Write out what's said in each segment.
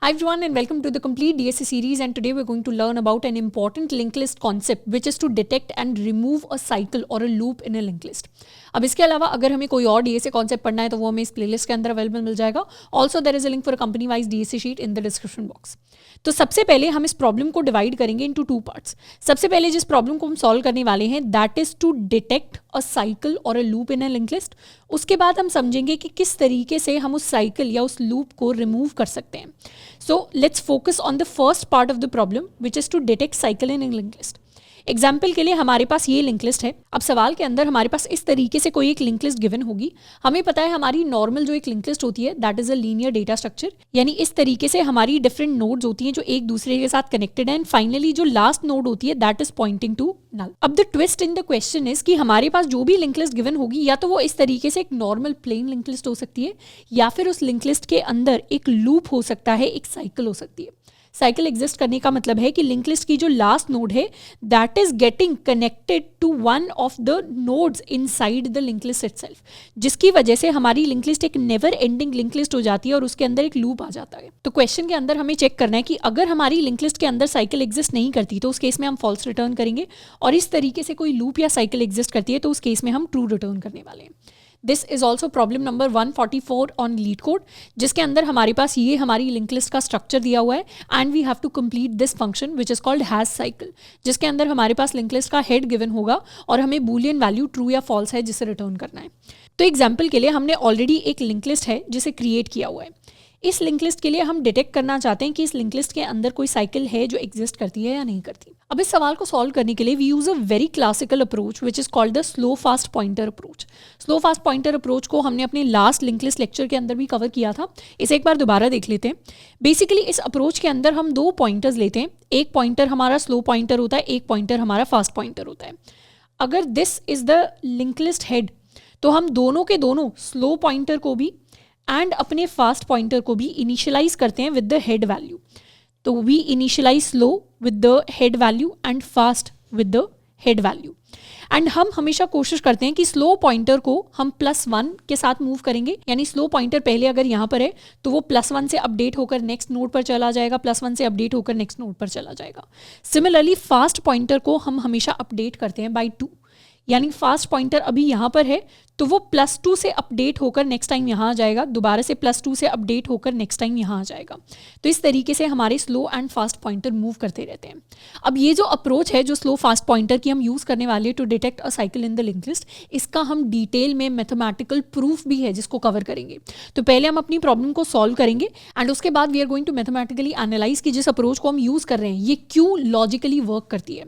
Hi everyone and welcome to the complete DSA series, and today we're going to learn about an important linked list concept which is to detect and remove a cycle or a loop in a linked list. अब इसके अलावा अगर हमें कोई और DSA concept पढ़ना है तो वो हमें इस प्लेलिस्ट के अंदर अवेलेबल मिल जाएगा. Also there is a link for a company wise DSA sheet in the description box. तो सबसे पहले हम इस प्रॉब्लम को डिवाइड करेंगे इनटू टू पार्ट्स. सबसे पहले जिस प्रॉब्लम को हम सॉल्व करने वाले हैं that is to detect a cycle or a loop in a linked list. उसके बाद हम समझेंगे कि किस तरीके से हम उस साइकिल या उस लूप को रिमूव कर सकते हैं. So let's focus on the first part of the problem, which is to detect cycle in a linked list. Example के लिए हमारे पास ये लिंक लिस्ट है. अब सवाल के अंदर हमारे पास इस तरीके से कोई एक लिंक लिस्ट गिवन होगी. हमें पता है हमारी नॉर्मल जो एक लिंक लिस्ट होती है that is a linear data structure, यानी इस तरीके से हमारी डिफरेंट नोड्स होती हैं जो एक दूसरे के साथ कनेक्टेड है, एंड फाइनली जो लास्ट नोड होती है that is pointing to null. अब the twist in the question is कि हमारे पास जो भी लिंक लिस्ट गिवन होगी या तो वो इस तरीके से एक नॉर्मल प्लेन लिंक लिस्ट हो सकती है, या फिर उस लिंक लिस्ट के अंदर एक लूप हो सकता है, एक साइकिल हो सकती है. साइकिल एग्जिस्ट करने का मतलब है कि लिंक लिस्ट की जो लास्ट नोड है that is getting connected to one of the nodes inside the link list itself, जिसकी वजह से हमारी लिंक लिस्ट एक नेवर एंडिंग लिंक लिस्ट हो जाती है और उसके अंदर एक लूप आ जाता है. तो क्वेश्चन के अंदर हमें चेक करना है कि अगर हमारी लिंक लिस्ट के अंदर साइकिल एग्जिस्ट नहीं करती तो उस केस में हम फॉल्स रिटर्न करेंगे, और इस तरीके से कोई लूप या साइकिल एग्जिस्ट करती है तो उस केस में हम ट्रू रिटर्न करने वाले हैं. This is also problem number 144 on leet code, जिसके अंदर हमारे पास ये हमारी लिंक लिस्ट का स्ट्रक्चर दिया हुआ है and we have to complete this function which is called has cycle, जिसके अंदर हमारे पास लिंक लिस्ट का हेड गिवन होगा और हमें बूलियन वैल्यू ट्रू या फॉल्स है जिसे रिटर्न करना है. तो एग्जाम्पल के लिए हमने ऑलरेडी एक लिंक लिस्ट है जिसे क्रिएट किया हुआ है. इस लिंक लिस्ट के लिए हम डिटेक्ट करना चाहते हैं कि इस लिंक लिस्ट के अंदर कोई साइकिल है जो एग्जिस्ट करती है या नहीं करती. अब इस सवाल को सॉल्व करने के लिए we use a very classical approach which is called the slow fast pointer approach. Slow fast pointer approach को हमने अपने लास्ट लिंक लिस्ट लेक्चर के अंदर भी कवर किया था. इसे एक बार दोबारा देख लेते हैं. बेसिकली इस अप्रोच के अंदर हम दो पॉइंटर्स लेते हैं. एक पॉइंटर हमारा स्लो पॉइंटर होता है, एक पॉइंटर हमारा फास्ट पॉइंटर होता है. अगर this is the link list head तो हम दोनों के दोनों स्लो पॉइंटर को भी एंड अपने फास्ट पॉइंटर को भी इनिशियलाइज करते हैं विद द हेड वैल्यू. तो we initialize slow with the head value and fast with the head value. And हम हमेशा कोशिश करते हैं कि स्लो पॉइंटर को हम +1 के साथ मूव करेंगे, यानी स्लो पॉइंटर पहले अगर यहाँ पर है तो वो +1 से अपडेट होकर नेक्स्ट नोड पर चला जाएगा, +1 से अपडेट होकर नेक्स्ट नोड पर चला जाएगा. सिमिलरली फास्ट पॉइंटर को हम हमेशा अपडेट करते हैं बाई 2, यानी फास्ट पॉइंटर अभी यहाँ पर है तो वो +2 से अपडेट होकर नेक्स्ट टाइम यहाँ आ जाएगा, दोबारा से +2 से अपडेट होकर नेक्स्ट टाइम यहाँ आ जाएगा. तो इस तरीके से हमारे slow and fast pointer move करते रहते हैं. अब ये जो अप्रोच है जो स्लो फास्ट पॉइंटर की हम यूज़ करने वाले to detect a cycle in the link list, इसका हम डिटेल में मैथमेटिकल प्रूफ भी है जिसको कवर करेंगे. तो पहले हम अपनी प्रॉब्लम को सॉल्व करेंगे एंड उसके बाद we are going to mathematically analyze कि जिस अप्रोच को हम यूज़ कर रहे हैं ये क्यों लॉजिकली वर्क करती है.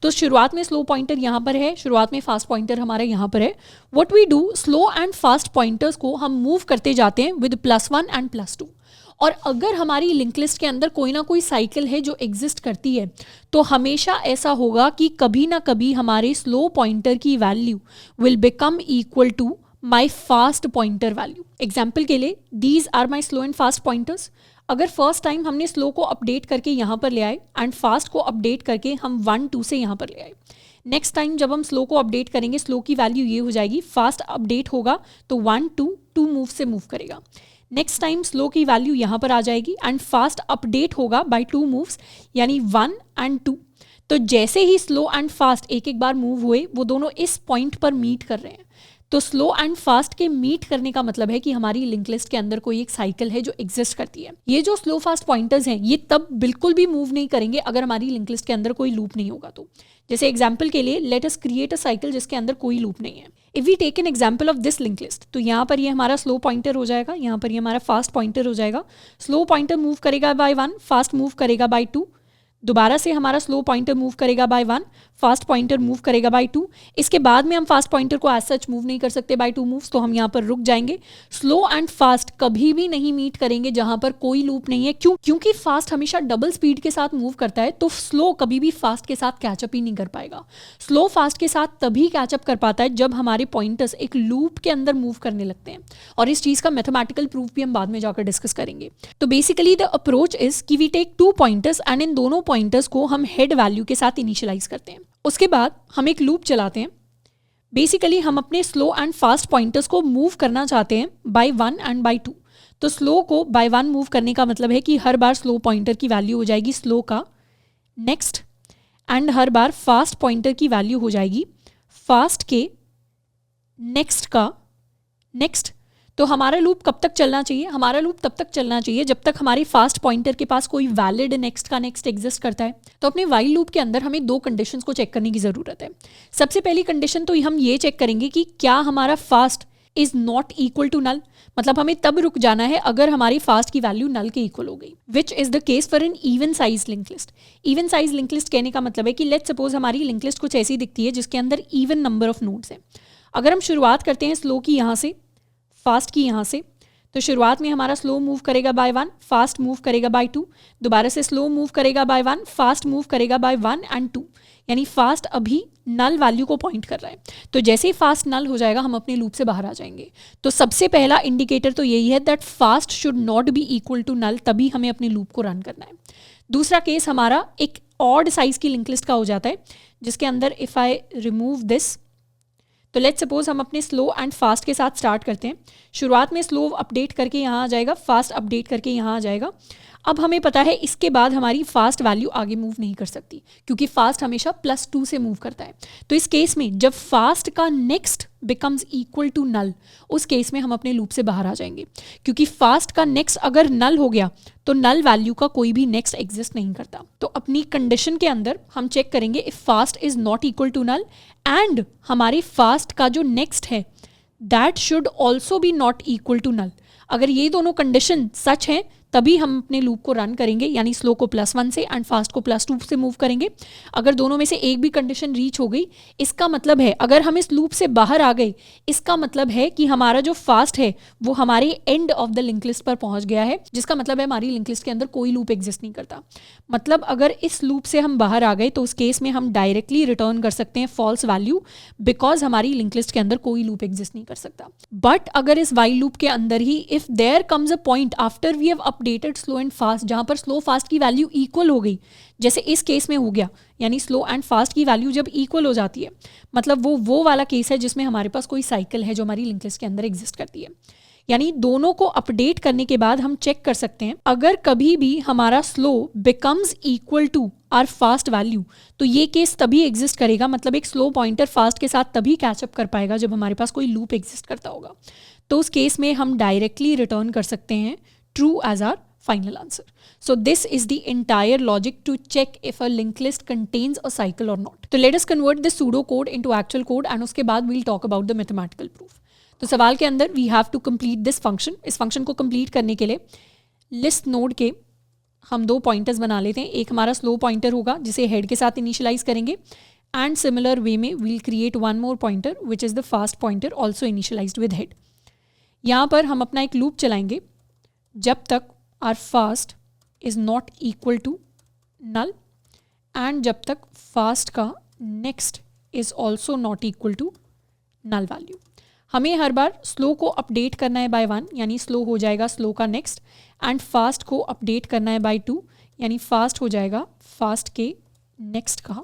तो शुरुआत में स्लो पॉइंटर यहाँ पर है, शुरुआत में फास्ट पॉइंटर हमारा यहाँ पर है. What we do, slow and fast pointers को हम मूव करते जाते हैं विद +1 एंड +2. और अगर हमारी लिंक लिस्ट के अंदर कोई ना कोई साइकिल है जो एग्जिस्ट करती है तो हमेशा ऐसा होगा कि कभी ना कभी हमारे स्लो पॉइंटर की value will become equal to my fast pointer value. Example के लिए these are my slow and fast pointers. अगर फर्स्ट टाइम हमने स्लो को अपडेट करके यहाँ पर ले आए एंड फास्ट को अपडेट करके हम 1-2 से यहाँ पर ले आए, नेक्स्ट टाइम जब हम स्लो को अपडेट करेंगे स्लो की वैल्यू ये हो जाएगी, फास्ट अपडेट होगा तो 1-2 मूव से मूव करेगा. नेक्स्ट टाइम स्लो की वैल्यू यहाँ पर आ जाएगी एंड फास्ट अपडेट होगा बाय 2 मूव्स, यानी 1 एंड 2. तो जैसे ही स्लो एंड फास्ट एक एक बार मूव हुए वो दोनों इस पॉइंट पर मीट कर रहे हैं. तो स्लो एंड फास्ट के मीट करने का मतलब है कि हमारी लिंक लिस्ट के अंदर कोई एक साइकिल है जो एग्जिस्ट करती है. ये जो स्लो फास्ट पॉइंटर्स हैं ये तब बिल्कुल भी मूव नहीं करेंगे अगर हमारी लिंक लिस्ट के अंदर कोई लूप नहीं होगा. तो जैसे एग्जाम्पल के लिए let us create a cycle जिसके अंदर कोई लूप नहीं है. If we take an example of this link list, तो यहाँ पर ये हमारा स्लो पॉइंटर हो जाएगा, यहाँ पर ये हमारा फास्ट पॉइंटर हो जाएगा. स्लो पॉइंटर मूव करेगा बाय 1, फास्ट मूव करेगा बाय 2. दोबारा से हमारा स्लो पॉइंटर मूव करेगा बाय 1, फास्ट पॉइंटर मूव करेगा बाय 2. इसके बाद में हम फास्ट पॉइंटर को एज सच मूव नहीं कर सकते बाय 2 मूव्स, तो हम यहाँ पर रुक जाएंगे. स्लो एंड फास्ट कभी भी नहीं मीट करेंगे जहां पर कोई लूप नहीं है. क्योंकि फास्ट हमेशा डबल स्पीड के साथ मूव करता है तो स्लो कभी भी फास्ट के साथ कैचअप ही नहीं कर पाएगा. स्लो फास्ट के साथ तभी कैचअप कर पाता है जब हमारे पॉइंटर्स एक लूप के अंदर मूव करने लगते हैं, और इस चीज का मैथमेटिकल प्रूफ भी हम बाद में जाकर डिस्कस करेंगे. तो बेसिकली द अप्रोच इज कि वी टेक 2 पॉइंटर्स एंड इन दोनों पॉइंटर्स को हम हेड वैल्यू के साथ इनिशियलाइज करते हैं. उसके बाद हम एक लूप चलाते हैं. बेसिकली हम अपने स्लो एंड फास्ट पॉइंटर्स को मूव करना चाहते हैं बाय 1 एंड बाय 2. तो स्लो को बाय 1 मूव करने का मतलब है कि हर बार स्लो पॉइंटर की वैल्यू हो जाएगी स्लो का next, and her bar fast pointer की वैल्यू हो जाएगी फास्ट के नेक्स्ट का नेक्स्ट। तो हमारा लूप कब तक चलना चाहिए? हमारा लूप तब तक चलना चाहिए जब तक हमारी फास्ट पॉइंटर के पास कोई वैलिड नेक्स्ट का नेक्स्ट एग्जिस्ट करता है। तो अपने वाइल लूप के अंदर हमें 2 कंडीशंस को चेक करने की ज़रूरत है। सबसे पहली कंडीशन तो हम ये चेक करेंगे कि क्या हमारा fast is not equal to null, मतलब हमें तब रुक जाना है अगर हमारी फास्ट की वैल्यू नल के इक्वल हो गई, which is the case for an even size link list. Even size link list कहने का मतलब है कि लेट्स सपोज हमारी लिंक लिस्ट कुछ ऐसी दिखती है जिसके अंदर इवन नंबर ऑफ नोड्स हैं। अगर हम शुरुआत करते हैं स्लो की यहाँ से, फास्ट की यहाँ से, तो शुरुआत में हमारा स्लो मूव करेगा बाय 1, फास्ट मूव करेगा बाय 2, दोबारा से स्लो मूव करेगा बाय 1, फास्ट मूव करेगा बाय 1 एंड 2, यानी फास्ट अभी नल वैल्यू को पॉइंट कर रहा है। तो जैसे ही फास्ट नल हो जाएगा हम अपने लूप से बाहर आ जाएंगे। तो सबसे पहला इंडिकेटर तो यही है that fast should not be equal to null, तभी हमें अपने लूप को रन करना है। दूसरा केस हमारा एक ऑड साइज की लिंक लिस्ट का हो जाता है, जिसके अंदर इफ़ आई रिमूव दिस, तो लेट्स सपोज हम अपने स्लो एंड फास्ट के साथ स्टार्ट करते हैं। शुरुआत में स्लो अपडेट करके यहाँ आ जाएगा, फास्ट अपडेट करके यहाँ आ जाएगा। अब हमें पता है इसके बाद हमारी फास्ट वैल्यू आगे मूव नहीं कर सकती, क्योंकि फास्ट हमेशा +2 से मूव करता है। तो इस केस में जब फास्ट का next becomes equal to null, उस केस में हम अपने लूप से बाहर आ जाएंगे, क्योंकि फास्ट का नेक्स्ट अगर नल हो गया तो नल वैल्यू का कोई भी नेक्स्ट एग्जिस्ट नहीं करता। तो अपनी कंडीशन के अंदर हम चेक करेंगे if fast is not equal to null and हमारे फास्ट का जो नेक्स्ट है that should also be not equal to null. अगर ये दोनों कंडीशन सच हैं तभी हम अपने लूप को रन करेंगे, यानी स्लो को +1 से एंड फास्ट को +2 से मूव करेंगे। अगर दोनों में से एक भी कंडीशन रीच हो गई, इसका मतलब है अगर हम इस लूप से बाहर आ गए, इसका मतलब है कि हमारा जो फास्ट है वो हमारे end of the link list पर पहुंच गया है, जिसका मतलब है हमारी लिंक लिस्ट के अंदर कोई लूप एग्जिस्ट नहीं करता। मतलब अगर इस लूप से हम बाहर आ गए तो उस केस में हम डायरेक्टली रिटर्न कर सकते हैं फॉल्स वैल्यू, बिकॉज हमारी लिंक लिस्ट के अंदर कोई लूप एग्जिस्ट नहीं कर सकता। बट अगर इस वाइल लूप के अंदर ही if there comes a point after we have updated slow and fast, जहां पर स्लो फास्ट की वैल्यू इक्वल हो गई, जैसे इस केस में हो गया, यानी स्लो एंड फास्ट की वैल्यू जब इक्वल हो जाती है, मतलब वो वाला केस है जिसमें हमारे पास कोई साइकिल है जो हमारी लिंक लिस्ट के अंदर एग्जिस्ट करती है। यानी दोनों को अपडेट करने के बाद हम चेक कर सकते हैं अगर कभी भी हमारा slow becomes equal to our fast value, तो ये केस तभी एग्जिस्ट करेगा, मतलब एक स्लो पॉइंटर फास्ट के साथ तभी कैचअप कर पाएगा जब हमारे पास कोई लूप एग्जिस्ट करता होगा। तो उस केस में हम डायरेक्टली रिटर्न कर सकते हैं true as our final answer. So this is the entire logic to check if a linked list contains a cycle or not. तो let us convert the pseudo code into actual code and उसके बाद we'll talk about the mathematical proof. तो सवाल के अंदर we have to complete this function. इस function को complete करने के लिए list node के हम 2 pointers बना लेते हैं। एक हमारा slow pointer होगा जिसे head के साथ initialize करेंगे, and similar way में we'll create one more pointer which is the fast pointer also initialized with head. यहाँ पर हम अपना एक loop चलाएंगे जब तक our fast is not equal to null and जब तक फास्ट का next is also not equal to null value. हमें हर बार स्लो को अपडेट करना है बाय 1, यानी स्लो हो जाएगा स्लो का नेक्स्ट, एंड फास्ट को अपडेट करना है बाय 2, यानी फास्ट हो जाएगा फास्ट के नेक्स्ट का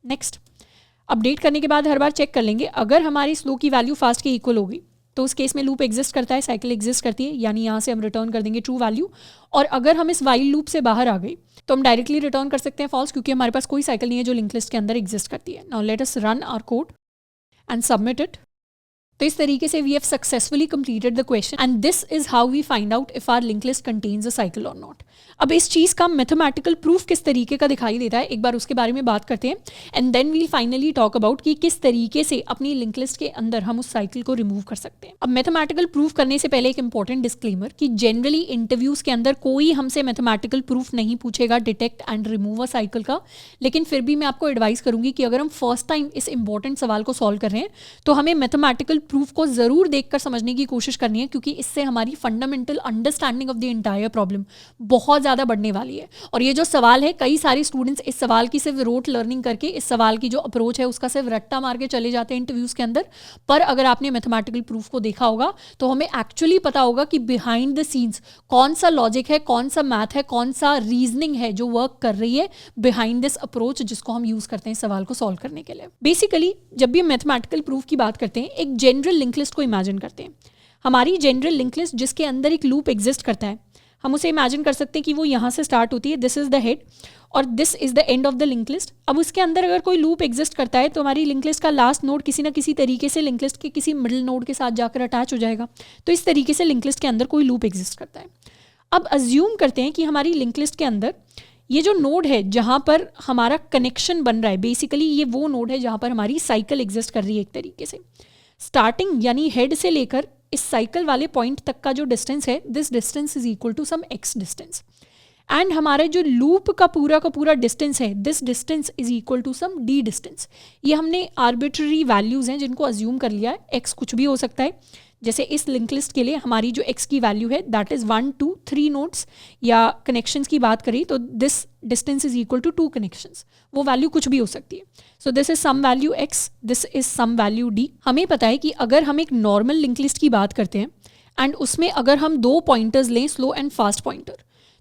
नेक्स्ट। अपडेट करने के बाद हर बार चेक कर लेंगे अगर हमारी स्लो की वैल्यू फास्ट के इक्वल हो गई तो उस केस में लूप एग्जिस्ट करता है, साइकिल एग्जिस्ट करती है, यानी यहाँ से हम रिटर्न कर देंगे ट्रू वैल्यू। और अगर हम इस वाइल लूप से बाहर आ गए तो हम डायरेक्टली रिटर्न कर सकते हैं फॉल्स, क्योंकि हमारे पास कोई साइकिल नहीं है जो लिंक लिस्ट के अंदर एग्जिस्ट करती है। Now let us run our code and submit it. तो इस तरीके से we have successfully completed the question and this is how we find out if our link list contains a cycle और not. अब इस चीज़ का मैथमेटिकल प्रूफ किस तरीके का दिखाई देता है, एक बार उसके बारे में बात करते हैं and then we'll finally talk about कि किस तरीके से अपनी लिंक लिस्ट के अंदर हम उस साइकिल को रिमूव कर सकते हैं। अब मैथमेटिकल प्रूफ करने से पहले एक इंपॉर्टेंट डिस्क्लेमर कि जनरली इंटरव्यूज के अंदर कोई हमसे मैथमेटिकल प्रूफ नहीं पूछेगा detect and remove a cycle का, लेकिन फिर भी मैं आपको एडवाइस करूंगी कि अगर हम फर्स्ट टाइम इस इंपॉर्टेंट सवाल को सॉल्व कर रहे हैं तो हमें मैथमेटिकल प्रूफ को जरूर देखकर समझने की कोशिश करनी है, क्योंकि इससे हमारी fundamental understanding of the entire problem बहुत ज़्यादा बढ़ने वाली है। और ये जो सवाल है, कई सारे स्टूडेंट्स इस सवाल की सिर्फ रोट लर्निंग करके इस सवाल की जो अप्रोच है उसका सिर्फ रट्टा मार के चले जाते हैं इंटरव्यूज़ के अंदर। पर अगर आपने मैथमेटिकल प्रूफ को देखा होगा तो हमें एक्चुअली पता होगा कि बिहाइंड द सीन्स कौन सा लॉजिक है, कौन सा मैथ है, कौन सा रीजनिंग है जो वर्क कर रही है बिहाइंड दिस अप्रोच जिसको हम यूज़ करते हैं सवाल को सॉल्व करने के लिए। बेसिकली जब भी हम मैथमेटिकल प्रूफ की बात करते हैं, एक जनरल लिंक लिस्ट को इमेजिन करते हैं। हमारी जनरल लिंक लिस्ट जिसके अंदर एक लूप एग्जिस्ट करता है, हम उसे इमेजिन कर सकते हैं कि वो यहाँ से स्टार्ट होती है, दिस इज द हेड और this is the end of the link list. अब उसके अंदर अगर कोई लूप एग्जिस्ट करता है तो हमारी लिंक लिस्ट का लास्ट नोड किसी ना किसी तरीके से लिंक लिस्ट के किसी मिडिल नोड के साथ जाकर अटैच हो जाएगा। तो इस तरीके से लिंक लिस्ट के अंदर कोई लूप एग्जिस्ट करता है। अब अज्यूम करते हैं कि हमारी लिंक लिस्ट के अंदर ये जो नोड है जहाँ पर हमारा कनेक्शन बन रहा है, बेसिकली ये वो नोड है जहाँ पर हमारी साइकिल एग्जिस्ट कर रही है एक तरीके से। स्टार्टिंग यानी हेड से लेकर इस साइकिल वाले पॉइंट तक का जो डिस्टेंस है, this distance is equal to some X distance. And हमारा जो लूप का पूरा डिस्टेंस है, this distance is equal to some D distance. ये हमने आर्बिट्ररी वैल्यूज हैं जिनको अज्यूम कर लिया है, एक्स कुछ भी हो सकता है। जैसे इस लिंक लिस्ट के लिए हमारी जो एक्स की वैल्यू है दैट इज 1 2 3 नोड्स, या कनेक्शंस की बात करें तो this distance is equal to 2 connections, वो वैल्यू कुछ भी हो सकती है। So this is some value X, this is some value D. हमें पता है कि अगर हम एक नॉर्मल लिंक लिस्ट की बात करते हैं एंड उसमें अगर हम 2 पॉइंटर्स लें, स्लो एंड फास्ट पॉइंटर,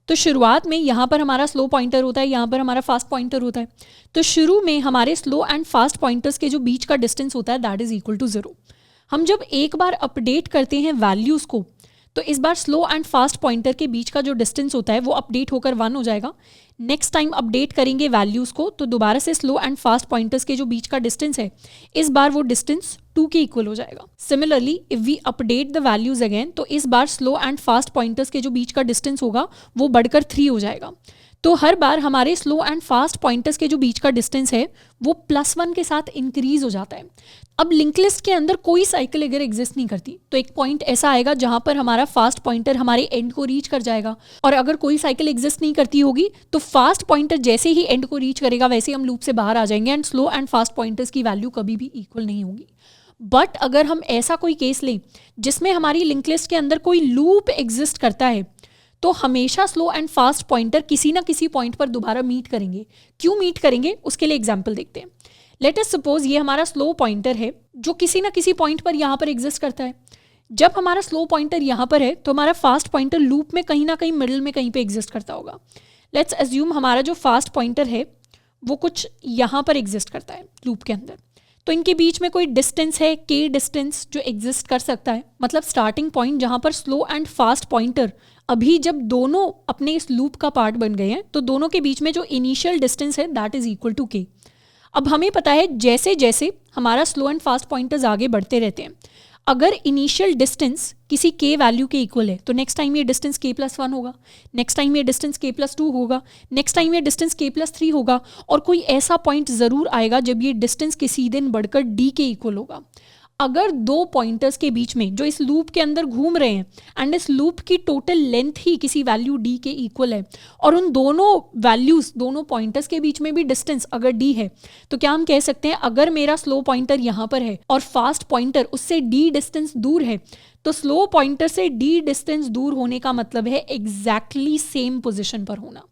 तो शुरुआत में यहाँ पर हमारा स्लो पॉइंटर होता है, यहाँ पर हमारा फास्ट पॉइंटर होता है। तो शुरू में हमारे स्लो एंड फास्ट पॉइंटर्स के जो बीच का डिस्टेंस होता है दैट इज इक्वल टू 0। हम जब एक बार अपडेट करते हैं वैल्यूज़ को तो इस बार स्लो एंड फास्ट पॉइंटर के बीच का जो डिस्टेंस होता है वो अपडेट होकर 1 हो जाएगा। नेक्स्ट टाइम अपडेट करेंगे वैल्यूज़ को तो दोबारा से स्लो एंड फास्ट पॉइंटर्स के जो बीच का डिस्टेंस है इस बार वो डिस्टेंस 2 के इक्वल हो जाएगा। Similarly if we update the values again तो इस बार स्लो एंड फास्ट पॉइंटर्स के जो बीच का डिस्टेंस होगा वो बढ़कर 3 हो जाएगा। तो हर बार हमारे स्लो एंड फास्ट पॉइंटर्स के जो बीच का डिस्टेंस है वो +1 के साथ इंक्रीज हो जाता है। अब लिंक लिस्ट के अंदर कोई साइकिल अगर एग्जिस्ट नहीं करती तो एक पॉइंट ऐसा आएगा जहां पर हमारा फास्ट पॉइंटर हमारे एंड को रीच कर जाएगा, और अगर कोई साइकिल एग्जिस्ट नहीं करती होगी तो फास्ट पॉइंटर जैसे ही एंड को रीच करेगा वैसे हम लूप से बाहर आ जाएंगे and slow and fast pointers की वैल्यू कभी भी इक्वल नहीं होगी। बट अगर हम ऐसा कोई केस लें जिसमें हमारी लिंक लिस्ट के अंदर कोई लूप एग्जिस्ट करता है तो हमेशा स्लो एंड फास्ट पॉइंटर किसी ना किसी पॉइंट पर दोबारा मीट करेंगे। क्यों मीट करेंगे उसके लिए एग्जाम्पल देखते हैं। लेट अस सपोज ये हमारा स्लो पॉइंटर है जो किसी ना किसी पॉइंट पर यहाँ पर एग्जिस्ट करता है। जब हमारा स्लो पॉइंटर यहाँ पर है तो हमारा फास्ट पॉइंटर लूप में कहीं ना कहीं मिडिल में कहीं पे एग्जिस्ट करता होगा। लेट्स अज्यूम हमारा जो फास्ट पॉइंटर है वो कुछ यहाँ पर एग्जिस्ट करता है लूप के अंदर, तो इनके बीच में कोई डिस्टेंस है के डिस्टेंस जो एग्जिस्ट कर सकता है। मतलब स्टार्टिंग पॉइंट जहाँ पर स्लो एंड फास्ट पॉइंटर अभी जब दोनों अपने इस लूप का पार्ट बन गए हैं तो दोनों के बीच में जो इनिशियल डिस्टेंस है दैट इज इक्वल टू के। अब हमें पता है जैसे जैसे हमारा स्लो एंड फास्ट पॉइंटर्स आगे बढ़ते रहते हैं, अगर इनिशियल डिस्टेंस किसी के वैल्यू के इक्वल है तो नेक्स्ट टाइम ये डिस्टेंस k+1 होगा, नेक्स्ट टाइम ये डिस्टेंस k+2 होगा, नेक्स्ट टाइम ये डिस्टेंस k+3 होगा, और कोई ऐसा पॉइंट ज़रूर आएगा जब ये डिस्टेंस किसी दिन बढ़कर d के इक्वल होगा। अगर 2 पॉइंटर्स के बीच में जो इस लूप के अंदर घूम रहे हैं एंड इस लूप की टोटल लेंथ ही किसी वैल्यू d के इक्वल है और उन दोनों वैल्यूज दोनों पॉइंटर्स के बीच में भी डिस्टेंस अगर d है तो क्या हम कह सकते हैं अगर मेरा स्लो पॉइंटर यहाँ पर है और फास्ट पॉइंटर उससे d डिस्टेंस दूर है तो स्लो पॉइंटर से d डिस्टेंस दूर होने का मतलब है एग्जैक्टली सेम पोजिशन पर होना।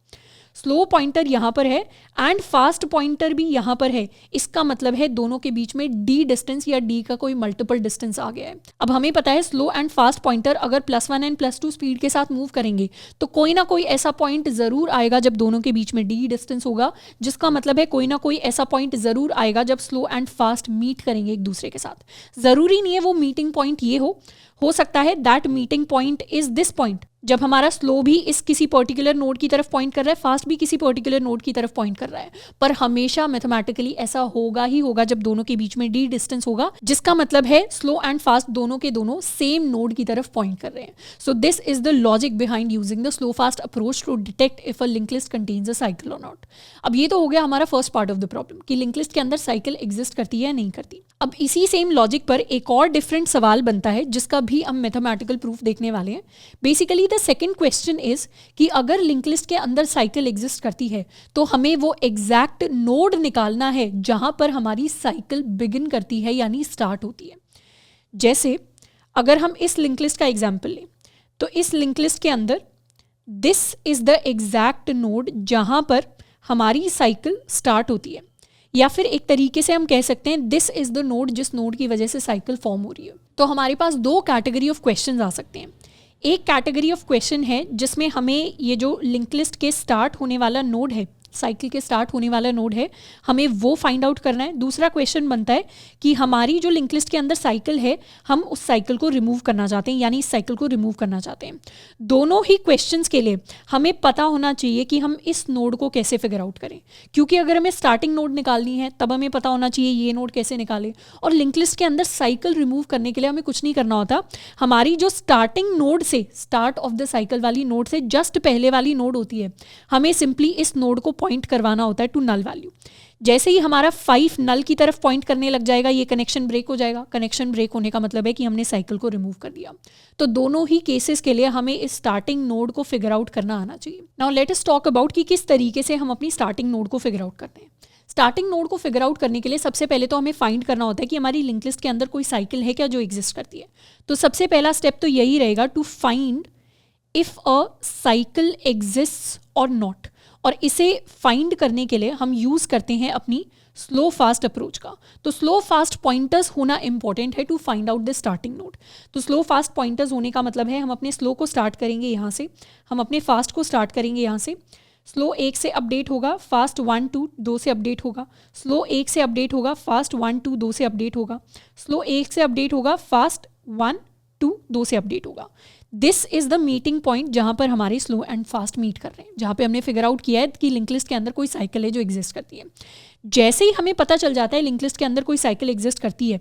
स्लो पॉइंटर यहाँ पर है एंड फास्ट पॉइंटर भी यहाँ पर है, इसका मतलब है दोनों के बीच में d डिस्टेंस या d का कोई मल्टीपल डिस्टेंस आ गया है। अब हमें पता है स्लो एंड फास्ट पॉइंटर अगर +1 एंड +2 स्पीड के साथ मूव करेंगे तो कोई ना कोई ऐसा पॉइंट ज़रूर आएगा जब दोनों के बीच में d डिस्टेंस होगा, जिसका मतलब है कोई ना कोई ऐसा पॉइंट ज़रूर आएगा जब स्लो एंड फास्ट मीट करेंगे एक दूसरे के साथ। ज़रूरी नहीं है वो मीटिंग पॉइंट ये हो सकता है that meeting point is this point जब हमारा स्लो भी इस किसी पर्टिकुलर नोड की तरफ पॉइंट कर रहा है, फास्ट भी किसी पर्टिकुलर नोड की तरफ पॉइंट कर रहा है, पर हमेशा मैथमेटिकली ऐसा होगा ही होगा जब दोनों के बीच में d डिस्टेंस होगा, जिसका मतलब है स्लो एंड फास्ट दोनों के दोनों सेम नोड की तरफ पॉइंट कर रहे हैं। So this is the logic behind using the slow fast approach to detect if a link list contains a cycle और नॉट। अब ये तो हो गया हमारा first part of the problem कि लिंक लिस्ट के अंदर साइकिल एग्जिस्ट करती है या नहीं करती। अब इसी सेम लॉजिक पर एक और डिफरेंट सवाल बनता है जिसका भी हम मैथमेटिकल प्रूफ देखने वाले हैं। Basically the second question is कि अगर लिंक लिस्ट के अंदर साइकिल एग्जिस्ट करती है तो हमें वो एग्जैक्ट नोड निकालना है जहां पर हमारी साइकिल बिगिन करती है यानी स्टार्ट होती है। जैसे अगर हम इस लिंक लिस्ट का एग्जांपल लें तो इस लिंक लिस्ट के अंदर this is the exact node जहां पर हमारी साइकिल स्टार्ट होती है, या फिर एक तरीके से हम कह सकते हैं दिस इज द नोड जिस नोड की वजह से साइकिल फॉर्म हो रही है। तो हमारे पास 2 कैटेगरी ऑफ क्वेश्चंस आ सकते हैं। एक कैटेगरी ऑफ क्वेश्चन है जिसमें हमें ये जो लिंक लिस्ट के स्टार्ट होने वाला नोड है साइकिल के स्टार्ट होने वाला नोड है, हमें वो फाइंड आउट करना है। दूसरा क्वेश्चन बनता है कि हमारी जो लिंक लिस्ट के अंदर साइकिल है, हम उस साइकिल को रिमूव करना चाहते हैं, यानी इस साइकिल को रिमूव करना चाहते हैं। दोनों ही क्वेश्चंस के लिए हमें पता होना चाहिए कि हम इस नोड को कैसे फिगर आउट करें, क्योंकि अगर हमें स्टार्टिंग नोड निकालनी है तब हमें पता होना चाहिए ये नोड कैसे निकाले। और लिंक लिस्ट के अंदर साइकिल रिमूव करने के लिए हमें कुछ नहीं करना होता, हमारी जो स्टार्टिंग नोड से, स्टार्ट ऑफ द साइकिल वाली नोड से जस्ट पहले वाली नोड होती है, हमें सिंपली इस नोड को पॉइंट करवाना होता है टू नल वैल्यू। जैसे ही हमारा 5 नल की तरफ पॉइंट करने लग जाएगा, ये कनेक्शन ब्रेक हो जाएगा। कनेक्शन ब्रेक होने का मतलब है कि हमने साइकिल को रिमूव कर दिया। तो दोनों ही केसेस के लिए हमें इस स्टार्टिंग नोड को फिगर आउट करना आना चाहिए। Now let us talk about कि किस तरीके से हम अपनी स्टार्टिंग नोड को फिगर आउट करते हैं। स्टार्टिंग नोड को फिगर आउट करने के लिए सबसे पहले तो हमें फाइंड करना होता है कि हमारी लिंक लिस्ट के अंदर कोई साइकिल है क्या जो एग्जिस्ट करती है। तो सबसे पहला स्टेप तो यही रहेगा to find if a cycle exists और नॉट। और इसे फाइंड करने के लिए हम यूज करते हैं अपनी स्लो फास्ट अप्रोच का। तो स्लो फास्ट पॉइंटर्स होना इंपॉर्टेंट है to find out the starting node. तो स्लो फास्ट पॉइंटर्स होने का मतलब है हम अपने स्लो को स्टार्ट करेंगे यहाँ से, हम अपने फास्ट को स्टार्ट करेंगे यहाँ से। स्लो 1 से अपडेट होगा, फास्ट 1 2 2 से अपडेट होगा। स्लो 1 से अपडेट होगा, फास्ट 1 2 2 से अपडेट होगा। स्लो 1 से अपडेट होगा, फास्ट 1 2 2 से अपडेट होगा। This is the meeting point जहां पर हमारे स्लो एंड फास्ट मीट कर रहे हैं, जहां पे हमने फिगर आउट किया है कि लिंक लिस्ट के अंदर कोई साइकिल है जो एग्जिस्ट करती है। जैसे ही हमें पता चल जाता है लिंक लिस्ट के अंदर कोई साइकिल एग्जिस्ट करती है,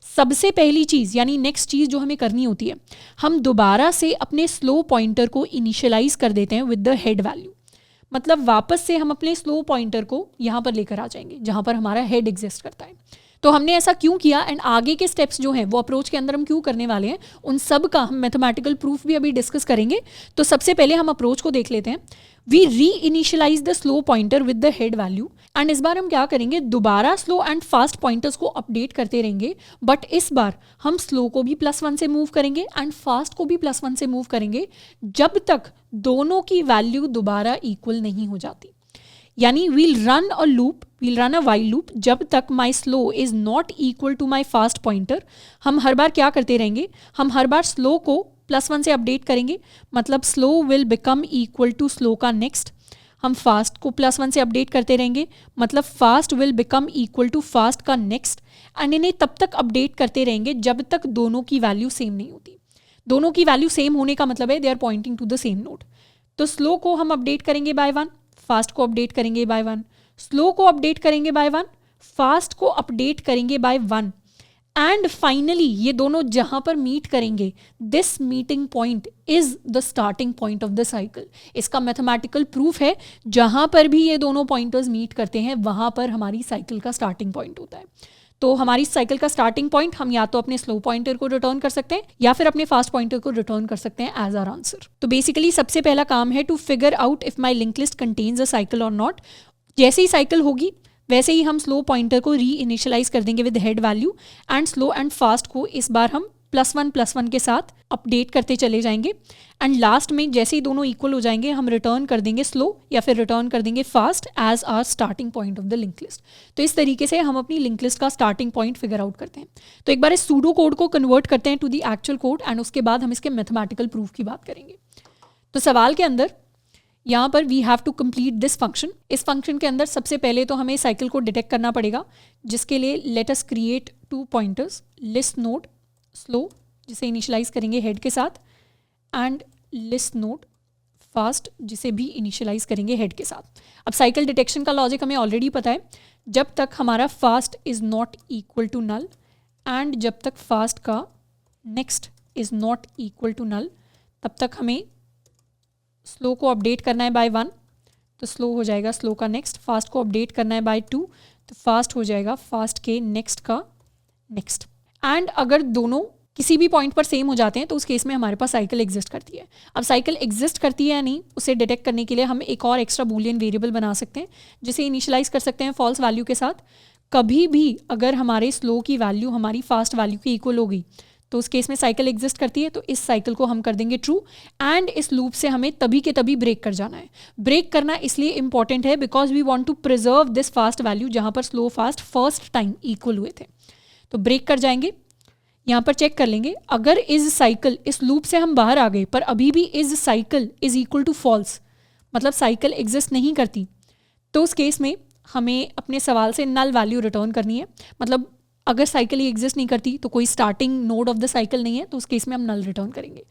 सबसे पहली चीज़ यानी नेक्स्ट चीज़ जो हमें करनी होती है, हम दोबारा से अपने स्लो पॉइंटर को इनिशियलाइज कर देते हैं विद द हेड वैल्यू। मतलब वापस से हम अपने स्लो पॉइंटर को यहाँ पर लेकर आ जाएंगे जहाँ पर हमारा हेड एग्जिस्ट करता है। तो हमने ऐसा क्यों किया एंड आगे के स्टेप्स जो हैं वो अप्रोच के अंदर हम क्यों करने वाले हैं, उन सब का हम मैथमेटिकल प्रूफ भी अभी डिस्कस करेंगे। तो सबसे पहले हम अप्रोच को देख लेते हैं। We reinitialize the slow pointer with the head value and इस बार हम क्या करेंगे, दोबारा स्लो एंड फास्ट पॉइंटर्स को अपडेट करते रहेंगे, बट इस बार हम स्लो को भी +1 से मूव करेंगे एंड फास्ट को भी +1 से मूव करेंगे जब तक दोनों की वैल्यू दोबारा इक्वल नहीं हो जाती। यानी we'll run a while loop जब तक my slow is not equal to my fast pointer. हम हर बार क्या करते रहेंगे, हम हर बार स्लो को +1 से अपडेट करेंगे, मतलब slow will become equal to slow का नेक्स्ट। हम फास्ट को +1 से अपडेट करते रहेंगे, मतलब fast will become equal to fast का नेक्स्ट। एंड इन्हें तब तक अपडेट करते रहेंगे जब तक दोनों की वैल्यू सेम नहीं होती। दोनों की वैल्यू सेम होने का मतलब है they are pointing to the same node. तो स्लो को हम अपडेट करेंगे बाय 1, फास्ट को अपडेट करेंगे बाय 1, स्लो को अपडेट करेंगे बाय 1, फास्ट को अपडेट करेंगे बाय 1 एंड फाइनली ये दोनों जहां पर मीट करेंगे, this meeting point is the starting point of the cycle. इसका मैथमेटिकल प्रूफ है, जहां पर भी ये दोनों पॉइंटर्स मीट करते हैं वहां पर हमारी साइकिल का स्टार्टिंग पॉइंट होता है। तो हमारी साइकिल का स्टार्टिंग पॉइंट हम या तो अपने स्लो पॉइंटर को रिटर्न कर सकते हैं या फिर अपने फास्ट पॉइंटर को रिटर्न कर सकते हैं एज आवर आंसर। तो बेसिकली सबसे पहला काम है to figure out if my link list contains a cycle और नॉट। जैसे ही साइकिल होगी वैसे ही हम स्लो पॉइंटर को री इनिशियलाइज कर देंगे with head value and slow and fast को इस बार हम +1 के साथ अपडेट करते चले जाएंगे एंड लास्ट में जैसे ही दोनों इक्वल हो जाएंगे हम रिटर्न कर देंगे स्लो या फिर रिटर्न कर देंगे fast as our starting point of the link list. तो इस तरीके से हम अपनी लिंक लिस्ट का स्टार्टिंग पॉइंट फिगर आउट करते हैं। तो एक बार इस सूडो कोड को कन्वर्ट करते हैं to the actual code and उसके बाद हम इसके मैथमेटिकल प्रूफ की बात करेंगे। तो सवाल के अंदर यहाँ पर we have to complete this function. इस फंक्शन के अंदर सबसे पहले तो हमें साइकिल को डिटेक्ट करना पड़ेगा, जिसके लिए let us create 2 pointers, list node slow जिसे इनिशियलाइज करेंगे हेड के साथ एंड लिस्ट नोड फास्ट जिसे भी इनिशियलाइज करेंगे हेड के साथ। अब साइकिल डिटेक्शन का लॉजिक हमें ऑलरेडी पता है, जब तक हमारा fast is not equal to null and जब तक फास्ट का next is not equal to null तब तक हमें स्लो को अपडेट करना है बाय 1 तो स्लो हो जाएगा स्लो का नेक्स्ट, फास्ट को अपडेट करना है बाय 2 तो फास्ट हो जाएगा फास्ट के नेक्स्ट का नेक्स्ट। एंड अगर दोनों किसी भी पॉइंट पर सेम हो जाते हैं तो उस केस में हमारे पास साइकिल एग्जिस्ट करती है। अब साइकिल एग्जिस्ट करती है या नहीं उसे डिटेक्ट करने के लिए हम एक और एक्स्ट्रा बूलियन वेरिएबल बना सकते हैं जिसे इनिशियलाइज कर सकते हैं फॉल्स वैल्यू के साथ। कभी भी अगर हमारे स्लो की वैल्यू हमारी फास्ट वैल्यू की इक्वल हो गई तो उस केस में साइकिल एग्जिस्ट करती है, तो इस साइकिल को हम कर देंगे ट्रू एंड इस लूप से हमें तभी के तभी ब्रेक कर जाना है। ब्रेक करना इसलिए इंपॉर्टेंट है because we want to preserve this fast value जहां पर slow fast first time equal हुए थे। तो ब्रेक कर जाएंगे, यहाँ पर चेक कर लेंगे अगर इज साइकिल इस लूप से हम बाहर आ गए पर अभी भी is cycle is equal to false मतलब साइकिल एग्जिस्ट नहीं करती तो उस केस में हमें अपने सवाल से नल वैल्यू रिटर्न करनी है। मतलब अगर साइकिल ही एग्जिस्ट नहीं करती तो कोई starting node of the cycle नहीं है, तो उस केस में हम नल रिटर्न करेंगे।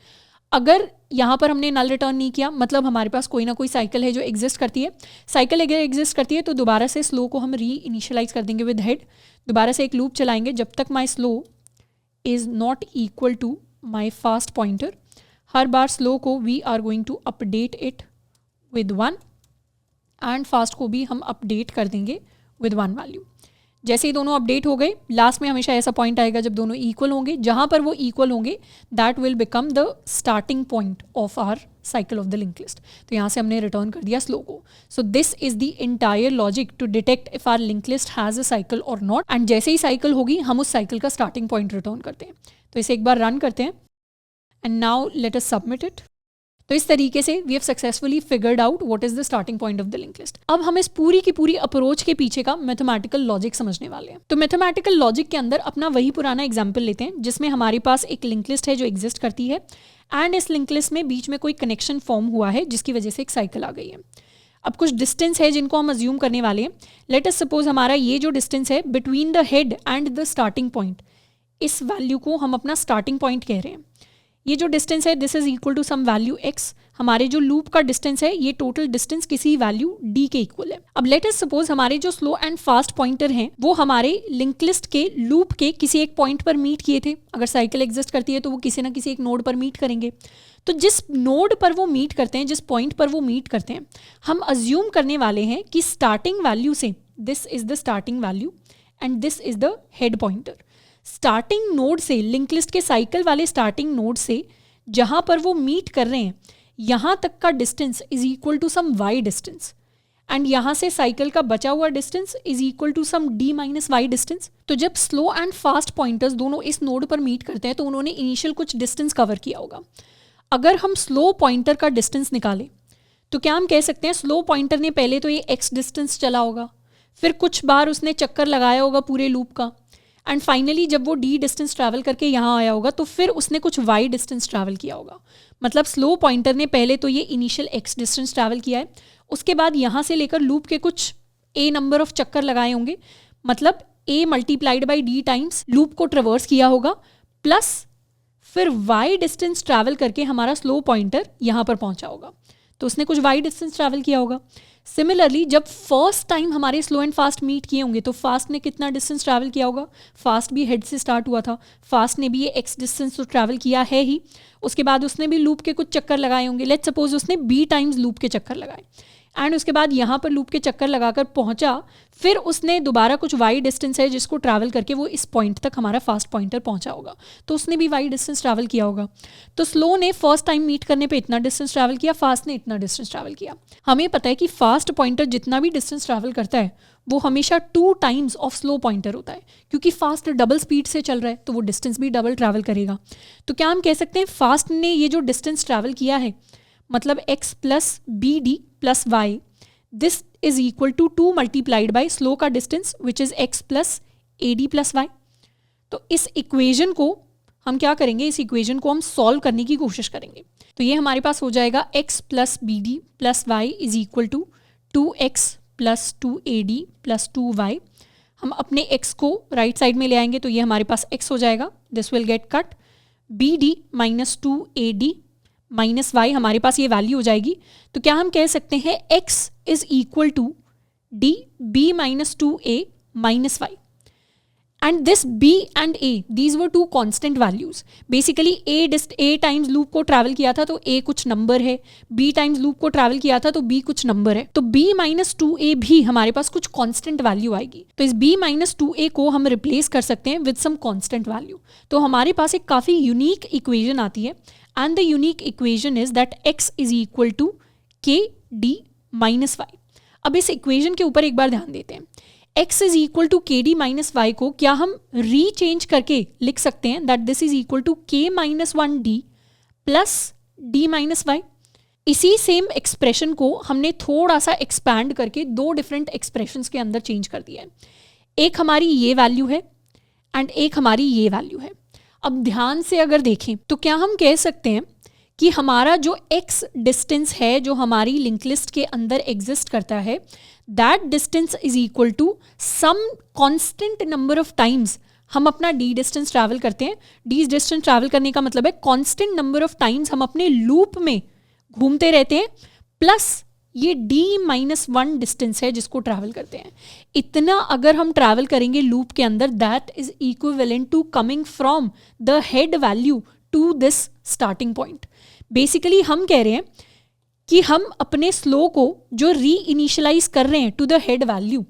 अगर यहाँ पर हमने नल रिटर्न नहीं किया, मतलब हमारे पास कोई ना कोई साइकिल है जो एग्जिस्ट करती है। साइकिल अगर एग्जिस्ट करती है तो दोबारा से स्लो को हम री इनिशियलाइज कर देंगे विद हेड। दोबारा से एक लूप चलाएंगे जब तक my slow is not equal to my fast pointer. हर बार स्लो को we are going to update it with 1 and fast को भी हम अपडेट कर देंगे विद 1 वैल्यू। जैसे ही दोनों अपडेट हो गए, लास्ट में हमेशा ऐसा पॉइंट आएगा जब दोनों इक्वल होंगे। जहाँ पर वो इक्वल होंगे that will become the starting point of our cycle of the link list. तो यहाँ से हमने रिटर्न कर दिया स्लो को। So this is the entire logic to detect if our link list has a cycle और not. And जैसे ही साइकिल होगी हम उस साइकिल का स्टार्टिंग पॉइंट रिटर्न करते हैं। तो इसे एक बार रन करते हैं and now let us submit it. तो इस तरीके से we have successfully figured out what is the starting point of the link list. अब हम इस पूरी की पूरी अप्रोच के पीछे का मैथमेटिकल लॉजिक समझने वाले हैं। तो मैथमेटिकल लॉजिक के अंदर अपना वही पुराना एग्जांपल लेते हैं जिसमें हमारे पास एक लिंक लिस्ट है जो एग्जिस्ट करती है एंड इस लिंक लिस्ट में बीच में कोई कनेक्शन फॉर्म हुआ है जिसकी वजह से एक साइकिल आ गई है। अब कुछ डिस्टेंस है जिनको हम अज्यूम करने वाले हैं। लेट अस सपोज हमारा ये जो डिस्टेंस है between the head and the starting point, इस वैल्यू को हम अपना स्टार्टिंग पॉइंट कह रहे हैं। ये जो डिस्टेंस है this is equal to some value x। हमारे जो लूप का डिस्टेंस है ये टोटल डिस्टेंस किसी वैल्यू d के इक्वल है। अब लेट अस सपोज हमारे जो स्लो एंड फास्ट पॉइंटर हैं वो हमारे लिंक लिस्ट के लूप के किसी एक पॉइंट पर मीट किए थे। अगर साइकिल एग्जिस्ट करती है तो वो किसी ना किसी एक नोड पर मीट करेंगे। तो जिस नोड पर वो मीट करते हैं, जिस पॉइंट पर वो मीट करते हैं, हम अज्यूम करने वाले हैं कि स्टार्टिंग वैल्यू से this is the starting value and this is the head pointer. Starting node से, लिंक लिस्ट के साइकिल वाले स्टार्टिंग नोड से जहां पर वो मीट कर रहे हैं यहां तक का distance is equal to some y distance एंड यहां से साइकिल का बचा हुआ distance is equal to some d minus y distance. तो जब स्लो एंड फास्ट पॉइंटर्स दोनों इस नोड पर मीट करते हैं तो उन्होंने इनिशियल कुछ डिस्टेंस कवर किया होगा। अगर हम स्लो पॉइंटर का डिस्टेंस निकालें तो क्या हम कह सकते हैं स्लो पॉइंटर ने पहले तो ये x डिस्टेंस चला होगा, फिर कुछ बार उसने चक्कर लगाया होगा पूरे लूप का एंड फाइनली जब वो d डिस्टेंस ट्रैवल करके यहाँ आया होगा तो फिर उसने कुछ y डिस्टेंस ट्रैवल किया होगा। मतलब स्लो पॉइंटर ने पहले तो ये इनिशियल x डिस्टेंस ट्रैवल किया है, उसके बाद यहाँ से लेकर लूप के कुछ a नंबर ऑफ चक्कर लगाए होंगे, मतलब a multiplied by d times loop को ट्रेवर्स किया होगा, प्लस फिर y डिस्टेंस ट्रैवल करके हमारा स्लो पॉइंटर यहाँ पर पहुँचा होगा। तो उसने कुछ y डिस्टेंस ट्रैवल किया होगा। सिमिलरली जब फर्स्ट टाइम हमारे स्लो एंड फास्ट मीट किए होंगे तो फास्ट ने कितना डिस्टेंस ट्रैवल किया होगा। फास्ट भी हेड से स्टार्ट हुआ था, फास्ट ने भी ये x डिस्टेंस तो ट्रैवल किया है ही। उसके बाद उसने भी लूप के कुछ चक्कर लगाए होंगे। लेट्स सपोज उसने b टाइम्स लूप के चक्कर लगाए एंड उसके बाद यहाँ पर लूप के चक्कर लगाकर पहुँचा, फिर उसने दोबारा कुछ y डिस्टेंस है जिसको ट्रैवल करके वो इस पॉइंट तक हमारा फास्ट पॉइंटर पहुँचा होगा, तो उसने भी y डिस्टेंस ट्रैवल किया होगा। तो स्लो ने फर्स्ट टाइम मीट करने पे इतना डिस्टेंस ट्रैवल किया, फास्ट ने इतना डिस्टेंस ट्रैवल किया। हमें पता है कि फास्ट पॉइंटर जितना भी डिस्टेंस ट्रैवल करता है वो हमेशा 2 टाइम्स ऑफ स्लो पॉइंटर होता है, क्योंकि फास्ट डबल स्पीड से चल रहा है तो वो डिस्टेंस भी डबल ट्रैवल करेगा। तो क्या हम कह सकते हैं फास्ट ने ये जो डिस्टेंस ट्रैवल किया है मतलब x plus B D plus Y, this is equal to 2 multiplied by slow का distance which is x plus A D plus Y. तो इस इक्वेजन को हम क्या करेंगे, इस इक्वेजन को हम सॉल्व करने की कोशिश करेंगे। तो ये हमारे पास हो जाएगा x plus B D plus Y is equal to 2x plus 2ad plus 2y। हम अपने x को राइट साइड में ले आएंगे तो ये हमारे पास x हो जाएगा, this will get cut. bd minus 2ad minus y हमारे पास ये वैल्यू हो जाएगी। तो क्या हम कह सकते हैं x is equal to d b minus 2a minus y and this b and a these were two constant values। basically a times loop को ट्रैवल किया था तो a कुछ नंबर है, b टाइम्स लूप को ट्रैवल किया था तो b कुछ नंबर है, तो b माइनस 2a भी हमारे पास कुछ कांस्टेंट वैल्यू आएगी। तो इस b माइनस 2a को हम रिप्लेस कर सकते हैं विद सम कांस्टेंट वैल्यू। तो हमारे पास एक काफ़ी यूनिक इक्वेजन आती है and the unique equation is that x is equal to k d minus y. अब इस इक्वेजन के ऊपर एक बार ध्यान देते हैं। x is equal to k d minus y को क्या हम रीचेंज करके लिख सकते हैं that this is equal to k minus 1d plus d minus y. इसी सेम एक्सप्रेशन को हमने थोड़ा सा एक्सपैंड करके 2 डिफरेंट एक्सप्रेशंस के अंदर चेंज कर दिया है। एक हमारी ये वैल्यू है एंड एक हमारी ये वैल्यू है। अब ध्यान से अगर देखें तो क्या हम कह सकते हैं कि हमारा जो x डिस्टेंस है जो हमारी लिंक लिस्ट के अंदर एग्जिस्ट करता है, that distance is equal to some constant number of times हम अपना d डिस्टेंस ट्रैवल करते हैं। d डिस्टेंस ट्रैवल करने का मतलब है कांस्टेंट नंबर ऑफ टाइम्स हम अपने लूप में घूमते रहते हैं, प्लस ये d-1 डिस्टेंस है जिसको ट्रैवल करते हैं। इतना अगर हम ट्रैवल करेंगे लूप के अंदर, that is equivalent to coming from the head value to this starting point. Basically हम कह रहे हैं कि हम अपने स्लो को जो री इनिशियलाइज कर रहे हैं टू द हेड वैल्यू,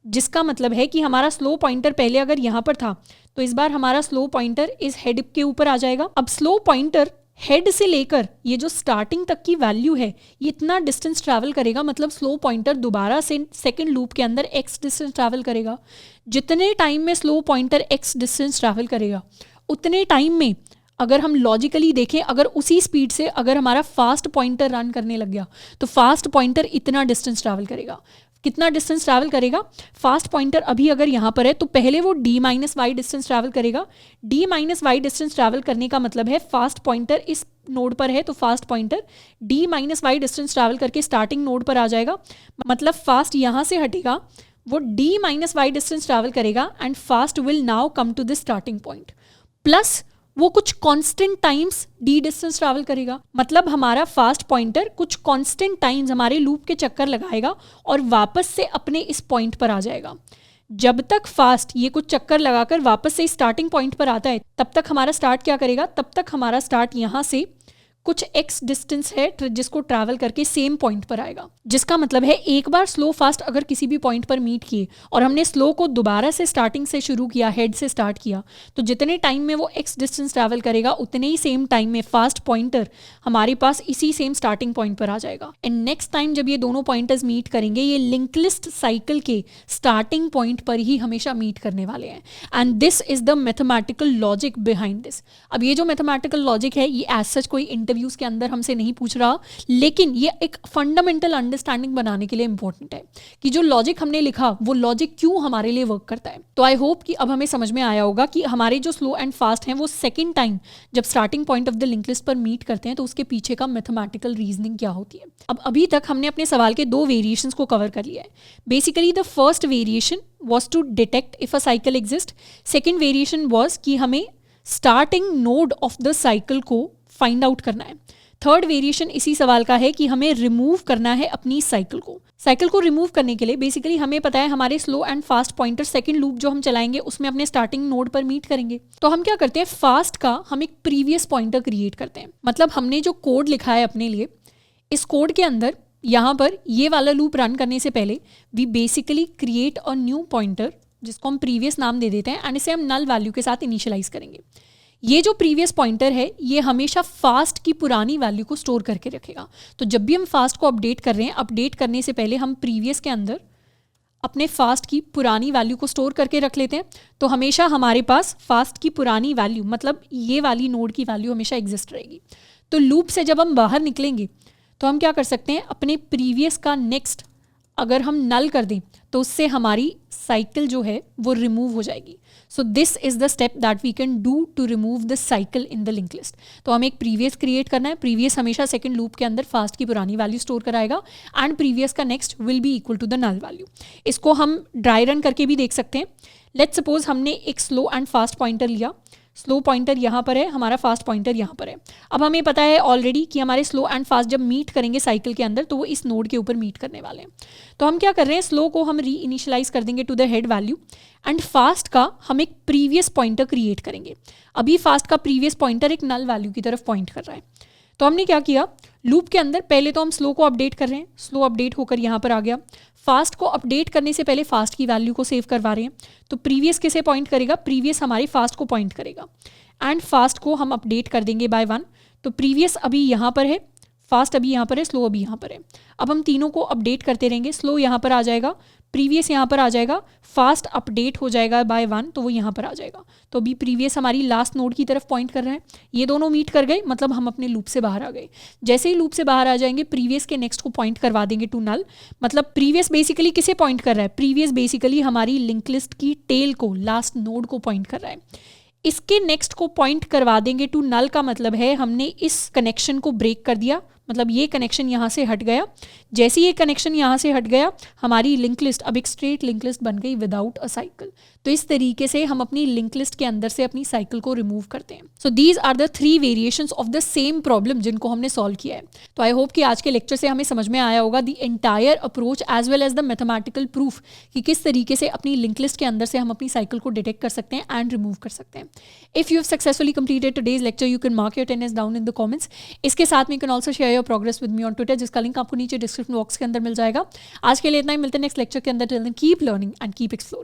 जिसका मतलब है कि हमारा स्लो पॉइंटर पहले अगर यहाँ पर था तो इस बार हमारा स्लो पॉइंटर इस हेड के ऊपर आ जाएगा। अब स्लो पॉइंटर हेड से लेकर ये जो स्टार्टिंग तक की वैल्यू है ये इतना डिस्टेंस ट्रैवल करेगा, मतलब स्लो पॉइंटर दोबारा से सेकंड लूप के अंदर x डिस्टेंस ट्रैवल करेगा। जितने टाइम में slow pointer x distance travel करेगा उतने टाइम में अगर हम लॉजिकली देखें, अगर उसी स्पीड से अगर हमारा फास्ट पॉइंटर रन करने लग गया तो फास्ट पॉइंटर इतना डिस्टेंस ट्रैवल करेगा। कितना डिस्टेंस ट्रैवल करेगा? फास्ट पॉइंटर अभी अगर यहाँ पर है तो पहले वो d-y डिस्टेंस ट्रैवल करेगा। d-y डिस्टेंस ट्रैवल करने का मतलब है फास्ट पॉइंटर इस नोड पर है तो fast pointer d-y distance travel करके स्टार्टिंग नोड पर आ जाएगा। मतलब फास्ट यहाँ से हटेगा, वो d-y डिस्टेंस ट्रैवल करेगा and fast will now come to the starting point, plus वो कुछ constant times d distance travel करेगा। मतलब हमारा फास्ट पॉइंटर कुछ कांस्टेंट टाइम्स हमारे लूप के चक्कर लगाएगा और वापस से अपने इस पॉइंट पर आ जाएगा। जब तक फास्ट ये कुछ चक्कर लगाकर वापस से स्टार्टिंग पॉइंट पर आता है तब तक हमारा स्टार्ट क्या करेगा? तब तक हमारा स्टार्ट यहाँ से कुछ x डिस्टेंस है जिसको ट्रैवल करके सेम पॉइंट पर आएगा। जिसका मतलब है एक बार स्लो फास्ट अगर किसी भी पॉइंट पर मीट किए और हमने स्लो को दोबारा से स्टार्टिंग से शुरू किया, हेड से स्टार्ट किया, तो जितने टाइम में वो x डिस्टेंस ट्रैवल करेगा उतने ही सेम टाइम में फास्ट पॉइंटर हमारे पास इसी सेम स्टार्टिंग पॉइंट पर आ जाएगा। एंड नेक्स्ट टाइम जब ये दोनों पॉइंटर्स मीट करेंगे ये लिंक लिस्ट साइकिल के स्टार्टिंग पॉइंट पर ही हमेशा मीट करने वाले हैं। And this is the mathematical logic behind this. अब ये जो मैथमेटिकल लॉजिक है ये एज सच कोई इंटरव्यूज के अंदर हमसे नहीं पूछ रहा, लेकिन ये एक फंडामेंटल अंडरस्टैंडिंग बनाने के लिए इंपॉर्टेंट है कि जो लॉजिक हमने लिखा वो लॉजिक क्यों हमारे लिए वर्क करता है। तो आई होप कि अब हमें समझ में आया होगा कि हमारे जो स्लो एंड फास्ट हैं वो सेकंड टाइम जब starting point of the link list पर मीट करते हैं तो उसके पीछे का मैथमेटिकल रीजनिंग क्या होती है। अब अभी तक हमने अपने सवाल के दो वेरिएशंस को कवर कर लिया है। Basically the first variation was to detect if a cycle exist. Second variation was कि हमें starting node of the cycle को फाइंड आउट करना है। थर्ड वेरिएशन इसी सवाल का है कि हमें रिमूव करना है अपनी साइकिल को। साइकिल को रिमूव करने के लिए बेसिकली हमें पता है हमारे slow and fast pointer second loop जो हम चलाएंगे उसमें अपने स्टार्टिंग नोड पर मीट करेंगे। तो हम क्या करते हैं, फास्ट का हम एक प्रीवियस पॉइंटर क्रिएट करते हैं। मतलब हमने जो कोड लिखा है अपने लिए, इस कोड के अंदर यहाँ पर ये वाला लूप रन करने से पहले we basically create a new pointer जिसको हम प्रीवियस नाम दे देते हैं एंड इसे हम नल वैल्यू के साथ इनिशियलाइज करेंगे। ये जो प्रीवियस पॉइंटर है ये हमेशा फास्ट की पुरानी वैल्यू को स्टोर करके रखेगा। तो जब भी हम फास्ट को अपडेट कर रहे हैं, अपडेट करने से पहले हम प्रीवियस के अंदर अपने फास्ट की पुरानी वैल्यू को स्टोर करके रख लेते हैं। तो हमेशा हमारे पास फास्ट की पुरानी वैल्यू मतलब ये वाली नोड की वैल्यू हमेशा एग्जिस्ट रहेगी। तो लूप से जब हम बाहर निकलेंगे तो हम क्या कर सकते हैं, अपने प्रीवियस का नेक्स्ट अगर हम नल कर दें तो उससे हमारी साइकिल जो है वो रिमूव हो जाएगी। So this is the step that we can do to remove the cycle in the link list. तो हमें एक प्रीवियस क्रिएट करना है। प्रीवियस हमेशा सेकंड लूप के अंदर फास्ट की पुरानी वैल्यू स्टोर कराएगा एंड प्रीवियस का next will be equal to the null value. इसको हम ड्राई रन करके भी देख सकते हैं। लेट्स सपोज हमने एक स्लो एंड फास्ट पॉइंटर लिया। स्लो पॉइंटर यहाँ पर है, हमारा फास्ट पॉइंटर यहाँ पर है। अब हमें पता है ऑलरेडी कि हमारे स्लो एंड फास्ट जब मीट करेंगे साइकिल के अंदर तो वो इस नोड के ऊपर मीट करने वाले हैं। तो हम क्या कर रहे हैं, स्लो को हम री इनिशियलाइज कर देंगे to the head value and fast का हम एक प्रीवियस पॉइंटर क्रिएट करेंगे। अभी फास्ट का प्रीवियस पॉइंटर एक नल वैल्यू की तरफ पॉइंट कर रहा है। तो हमने क्या किया, लूप के अंदर पहले तो हम स्लो को अपडेट कर रहे हैं, स्लो अपडेट होकर यहाँ पर आ गया। फास्ट को अपडेट करने से पहले फास्ट की वैल्यू को सेव करवा रहे हैं। तो प्रीवियस किसे पॉइंट करेगा, प्रीवियस हमारे फास्ट को पॉइंट करेगा एंड फास्ट को हम अपडेट कर देंगे बाय 1। तो प्रीवियस अभी यहाँ पर है, फास्ट अभी यहाँ पर है, स्लो अभी यहाँ पर है। अब हम तीनों को अपडेट करते रहेंगे। स्लो यहाँ पर आ जाएगा, प्रीवियस यहाँ पर आ जाएगा, फास्ट अपडेट हो जाएगा बाय 1 तो वो यहाँ पर आ जाएगा। तो अभी प्रीवियस हमारी लास्ट नोड की तरफ पॉइंट कर रहा है। ये दोनों मीट कर गए, मतलब हम अपने लूप से बाहर आ गए। जैसे ही लूप से बाहर आ जाएंगे प्रीवियस के नेक्स्ट को पॉइंट करवा देंगे टू नल। मतलब प्रीवियस बेसिकली किसे पॉइंट कर रहा है, प्रीवियस बेसिकली हमारी लिंक लिस्ट की टेल को, लास्ट नोड को पॉइंट कर रहा है। इसके नेक्स्ट को पॉइंट करवा देंगे टू नल का मतलब है हमने इस कनेक्शन को ब्रेक कर दिया, मतलब ये कनेक्शन यहाँ से हट गया। जैसे ये कनेक्शन यहाँ से हट गया हमारी लिंक लिस्ट अब एक स्ट्रेट लिंक लिस्ट बन गई विदाउट अ साइकिल। तो इस तरीके से हम अपनी लिंक लिस्ट के अंदर से अपनी साइकिल को रिमूव करते हैं। So these are the 3 variations of the same problem जिनको हमने सॉल्व किया है। तो आई होप कि आज के लेक्चर से हमें समझ में आया होगा the entire approach as well as the mathematical proof कि किस तरीके से अपनी लिंक लिस्ट के अंदर से हम अपनी साइकिल को डिटेक्ट कर सकते हैं एंड रिमूव कर सकते हैं। If you have successfully completed today's lecture you can mark your attendance down in the comments. इसके साथ में you can also share your progress with me on Twitter, जिसका लिंक आपको नीचे डिस्क्रिप्शन बॉक्स के अंदर मिल जाएगा। आज के लिए इतना ही, मिलते हैं नेक्स्ट लेक्चर के अंदर। Till then keep learning and keep exploring.